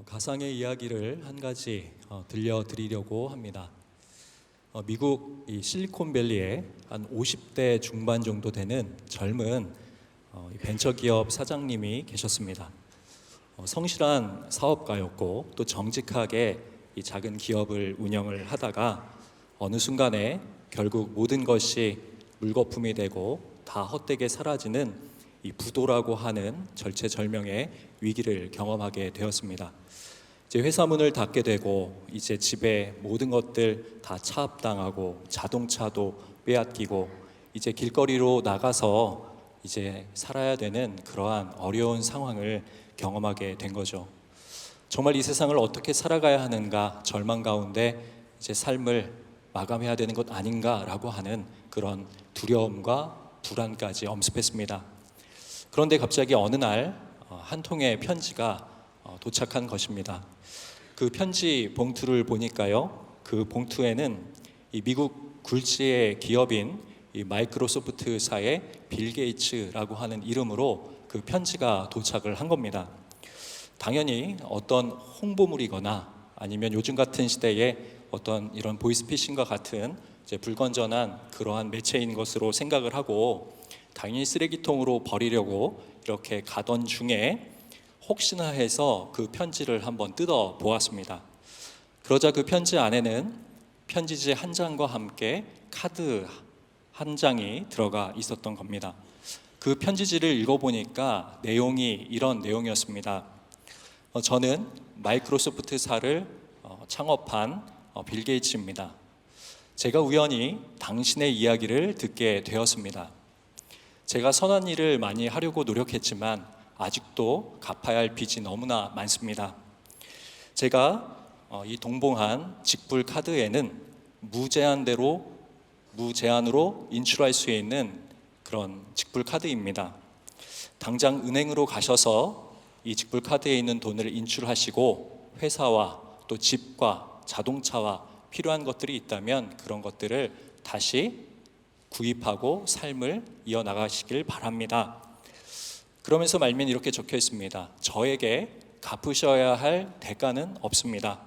가상의 이야기를 한 가지 들려드리려고 합니다. 미국 이 실리콘밸리에 한 50대 중반 정도 되는 젊은 벤처기업 사장님이 계셨습니다. 성실한 사업가였고 또 정직하게 이 작은 기업을 운영을 하다가 어느 순간에 결국 모든 것이 물거품이 되고 다 헛되게 사라지는 이 부도라고 하는 절체절명의 위기를 경험하게 되었습니다. 이제 회사 문을 닫게 되고 이제 집에 모든 것들 다 차압당하고 자동차도 빼앗기고 이제 길거리로 나가서 이제 살아야 되는 그러한 어려운 상황을 경험하게 된 거죠. 정말 이 세상을 어떻게 살아가야 하는가, 절망 가운데 이제 삶을 마감해야 되는 것 아닌가라고 하는 그런 두려움과 불안까지 엄습했습니다. 그런데 갑자기 어느 날 한 통의 편지가 도착한 것입니다. 그 편지 봉투를 보니까요, 그 봉투에는 이 미국 굴지의 기업인 이 마이크로소프트사의 빌 게이츠라고 하는 이름으로 그 편지가 도착을 한 겁니다. 당연히 어떤 홍보물이거나 아니면 요즘 같은 시대에 어떤 이런 보이스피싱과 같은 이제 불건전한 그러한 매체인 것으로 생각을 하고 당연히 쓰레기통으로 버리려고 이렇게 가던 중에 혹시나 해서 그 편지를 한번 뜯어 보았습니다. 그러자 그 편지 안에는 편지지 한 장과 함께 카드 한 장이 들어가 있었던 겁니다. 그 편지지를 읽어보니까 내용이 이런 내용이었습니다. 저는 마이크로소프트사를 창업한 빌 게이츠입니다. 제가 우연히 당신의 이야기를 듣게 되었습니다. 제가 선한 일을 많이 하려고 노력했지만 아직도 갚아야 할 빚이 너무나 많습니다. 제가 이 동봉한 직불 카드에는 무제한으로 인출할 수 있는 그런 직불 카드입니다. 당장 은행으로 가셔서 이 직불 카드에 있는 돈을 인출하시고 회사와 또 집과 자동차와 필요한 것들이 있다면 그런 것들을 다시 구입하고 삶을 이어나가시길 바랍니다. 그러면서 말면 이렇게 적혀 있습니다. 저에게 갚으셔야 할 대가는 없습니다.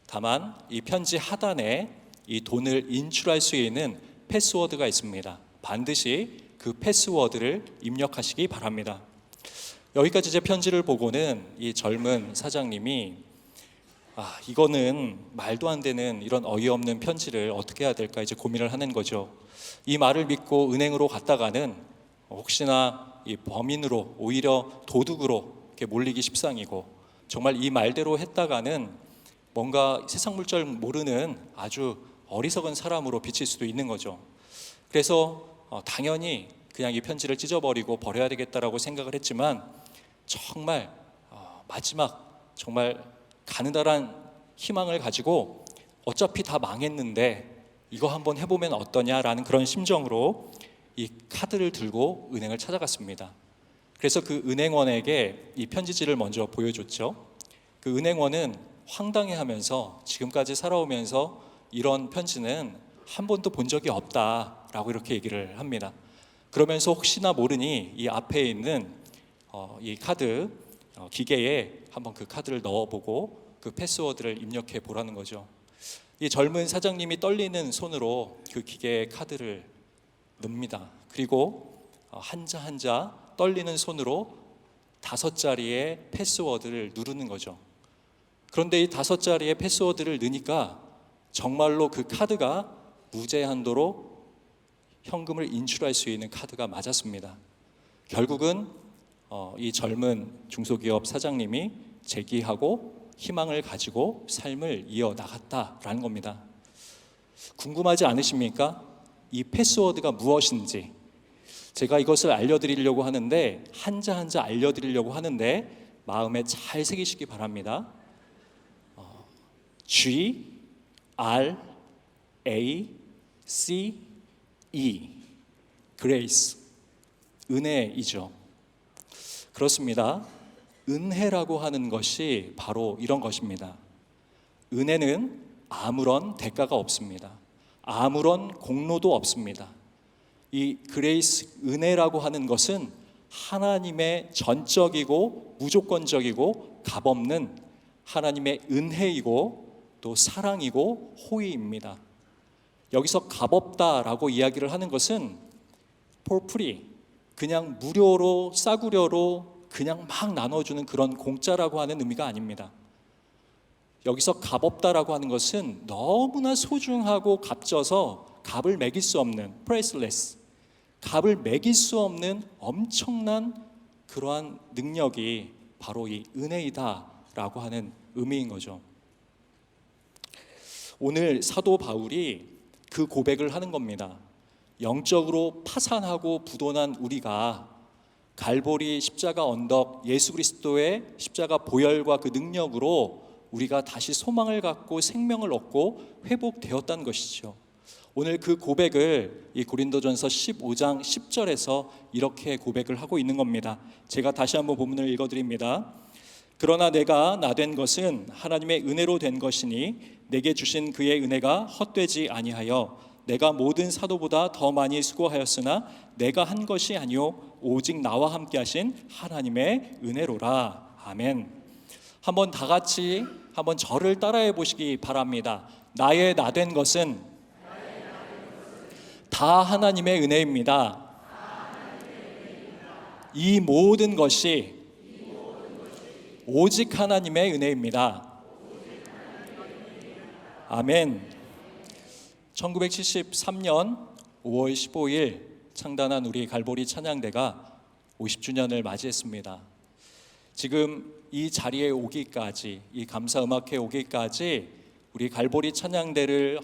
다만 이 편지 하단에 이 돈을 인출할 수 있는 패스워드가 있습니다. 반드시 그 패스워드를 입력하시기 바랍니다. 여기까지 제 편지를 보고는 이 젊은 사장님이 이거는 말도 안 되는 이런 어이없는 편지를 어떻게 해야 될까 이제 고민을 하는 거죠. 이 말을 믿고 은행으로 갔다가는 혹시나 이 범인으로 오히려 도둑으로 이렇게 몰리기 십상이고 정말 이 말대로 했다가는 뭔가 세상 물정 모르는 아주 어리석은 사람으로 비칠 수도 있는 거죠. 그래서 당연히 그냥 이 편지를 찢어버리고 버려야 되겠다라고 생각을 했지만 정말 마지막 정말 가느다란 희망을 가지고 어차피 다 망했는데 이거 한번 해보면 어떠냐라는 그런 심정으로 이 카드를 들고 은행을 찾아갔습니다. 그래서 그 은행원에게 이 편지지를 먼저 보여줬죠. 그 은행원은 황당해하면서 지금까지 살아오면서 이런 편지는 한 번도 본 적이 없다라고 이렇게 얘기를 합니다. 그러면서 혹시나 모르니 이 앞에 있는 이 카드 기계에 한번 그 카드를 넣어보고 그 패스워드를 입력해 보라는 거죠. 이 젊은 사장님이 떨리는 손으로 그 기계에 카드를 넣습니다. 그리고 한자 한자 떨리는 손으로 5자리의 패스워드를 누르는 거죠. 그런데 이 5자리의 패스워드를 넣으니까 정말로 그 카드가 무제한도로 현금을 인출할 수 있는 카드가 맞았습니다. 결국은 이 젊은 중소기업 사장님이 재기하고 희망을 가지고 삶을 이어나갔다라는 겁니다. 궁금하지 않으십니까? 이 패스워드가 무엇인지 제가 이것을 알려드리려고 하는데 한자 한자 알려드리려고 하는데 마음에 잘 새기시기 바랍니다. G, R, A, C, E Grace 은혜이죠. 그렇습니다. 은혜라고 하는 것이 바로 이런 것입니다. 은혜는 아무런 대가가 없습니다. 아무런 공로도 없습니다. 이 그레이스 은혜라고 하는 것은 하나님의 전적이고 무조건적이고 값없는 하나님의 은혜이고 또 사랑이고 호의입니다. 여기서 값없다라고 이야기를 하는 것은 for free, 그냥 무료로 싸구려로 그냥 막 나눠주는 그런 공짜라고 하는 의미가 아닙니다. 여기서 값없다라고 하는 것은 너무나 소중하고 값져서 값을 매길 수 없는 priceless, 값을 매길 수 없는 엄청난 그러한 능력이 바로 이 은혜이다라고 하는 의미인 거죠. 오늘 사도 바울이 그 고백을 하는 겁니다. 영적으로 파산하고 부도난 우리가 갈보리 십자가 언덕 예수 그리스도의 십자가 보혈과 그 능력으로 우리가 다시 소망을 갖고 생명을 얻고 회복되었다는 것이죠. 오늘 그 고백을 이 고린도전서 15장 10절에서 이렇게 고백을 하고 있는 겁니다. 제가 다시 한번 본문을 읽어드립니다. 그러나 내가 나된 것은 하나님의 은혜로 된 것이니 내게 주신 그의 은혜가 헛되지 아니하여 내가 모든 사도보다 더 많이 수고하였으나 내가 한 것이 아니요 오직 나와 함께 하신 하나님의 은혜로라. 아멘. 한번 다 같이 한번 저를 따라해 보시기 바랍니다. 나의 나된 것은 다 하나님의 은혜입니다. 이 모든 것이 오직 하나님의 은혜입니다. 아멘. 1973년 5월 15일 창단한 우리 갈보리 찬양대가 50주년을 맞이했습니다. 지금 이 자리에 오기까지, 이 감사음악회 오기까지 우리 갈보리 찬양대를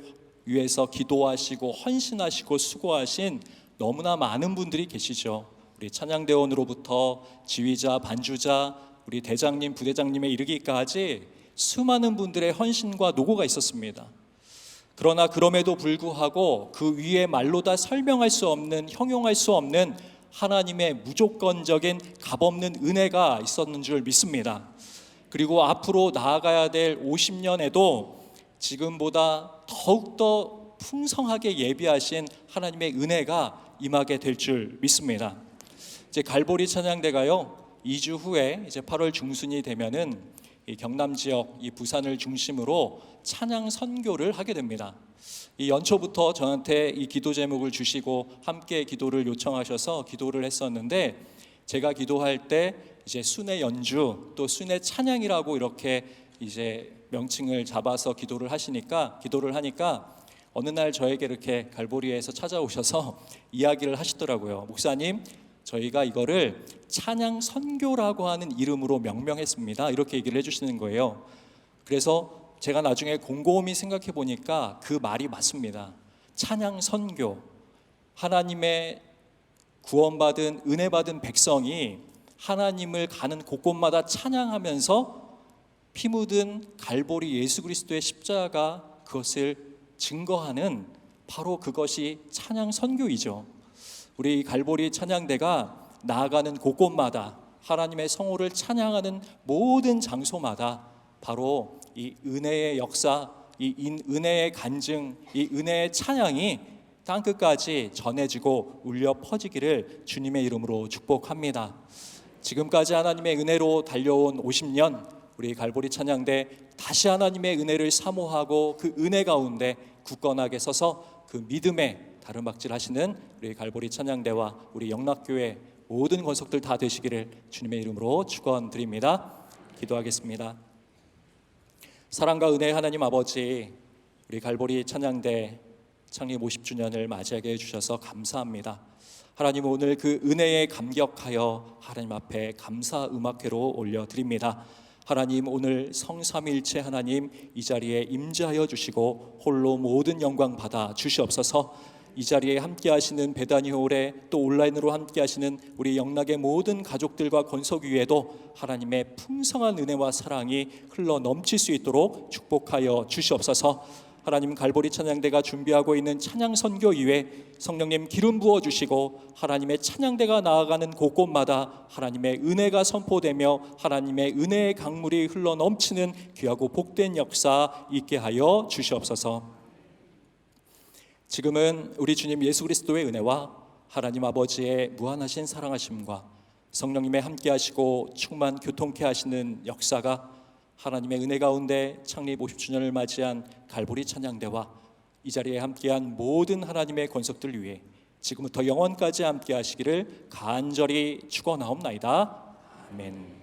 위해서 기도하시고 헌신하시고 수고하신 너무나 많은 분들이 계시죠. 우리 찬양대원으로부터 지휘자, 반주자, 우리 대장님, 부대장님에 이르기까지 수많은 분들의 헌신과 노고가 있었습니다. 그러나 그럼에도 불구하고 그 위에 말로 다 설명할 수 없는, 형용할 수 없는 하나님의 무조건적인 값없는 은혜가 있었는 줄 믿습니다. 그리고 앞으로 나아가야 될 50년에도 지금보다 더욱더 풍성하게 예비하신 하나님의 은혜가 임하게 될 줄 믿습니다. 이제 갈보리 찬양대가요 2주 후에 이제 8월 중순이 되면은 이 경남 지역, 이 부산을 중심으로 찬양 선교를 하게 됩니다. 이 연초부터 저한테 이 기도 제목을 주시고 함께 기도를 요청하셔서 기도를 했었는데, 제가 기도할 때 이제 순회 연주 또 순회 찬양이라고 이렇게 이제 명칭을 잡아서 기도를 하니까 어느 날 저에게 이렇게 갈보리에서 찾아오셔서 이야기를 하시더라고요. 목사님, 저희가 이거를 찬양 선교라고 하는 이름으로 명명했습니다. 이렇게 얘기를 해주시는 거예요. 그래서 제가 나중에 곰곰이 생각해 보니까 그 말이 맞습니다. 찬양 선교, 하나님의 구원받은 은혜받은 백성이 하나님을 가는 곳곳마다 찬양하면서 피 묻은 갈보리 예수 그리스도의 십자가, 그것을 증거하는 바로 그것이 찬양 선교이죠. 우리 갈보리 찬양대가 나아가는 곳곳마다 하나님의 성호를 찬양하는 모든 장소마다 바로 이 은혜의 역사, 이 은혜의 간증, 이 은혜의 찬양이 땅끝까지 전해지고 울려 퍼지기를 주님의 이름으로 축복합니다. 지금까지 하나님의 은혜로 달려온 50년, 우리 갈보리 찬양대 다시 하나님의 은혜를 사모하고 그 은혜 가운데 굳건하게 서서 그 믿음의 다름박질 하시는 우리 갈보리 찬양대와 우리 영락교회 모든 권속들 다 되시기를 주님의 이름으로 축원드립니다. 기도하겠습니다. 사랑과 은혜의 하나님 아버지, 우리 갈보리 찬양대 창립 50주년을 맞이하게 해주셔서 감사합니다. 하나님, 오늘 그 은혜에 감격하여 하나님 앞에 감사 음악회로 올려드립니다. 하나님, 오늘 성삼일체 하나님 이 자리에 임재하여 주시고 홀로 모든 영광 받아 주시옵소서. 이 자리에 함께 하시는 베다니 홀에 또 온라인으로 함께 하시는 우리 영락의 모든 가족들과 권속 위에도 하나님의 풍성한 은혜와 사랑이 흘러 넘칠 수 있도록 축복하여 주시옵소서. 하나님, 갈보리 찬양대가 준비하고 있는 찬양 선교 이외 성령님 기름 부어 주시고 하나님의 찬양대가 나아가는 곳곳마다 하나님의 은혜가 선포되며 하나님의 은혜의 강물이 흘러 넘치는 귀하고 복된 역사 있게 하여 주시옵소서. 지금은 우리 주님 예수 그리스도의 은혜와 하나님 아버지의 무한하신 사랑하심과 성령님의 함께 하시고 충만 교통케 하시는 역사가 하나님의 은혜 가운데 창립 50주년을 맞이한 갈보리 찬양대와 이 자리에 함께한 모든 하나님의 권속들 위해 지금부터 영원까지 함께 하시기를 간절히 축원하옵나이다. 아멘.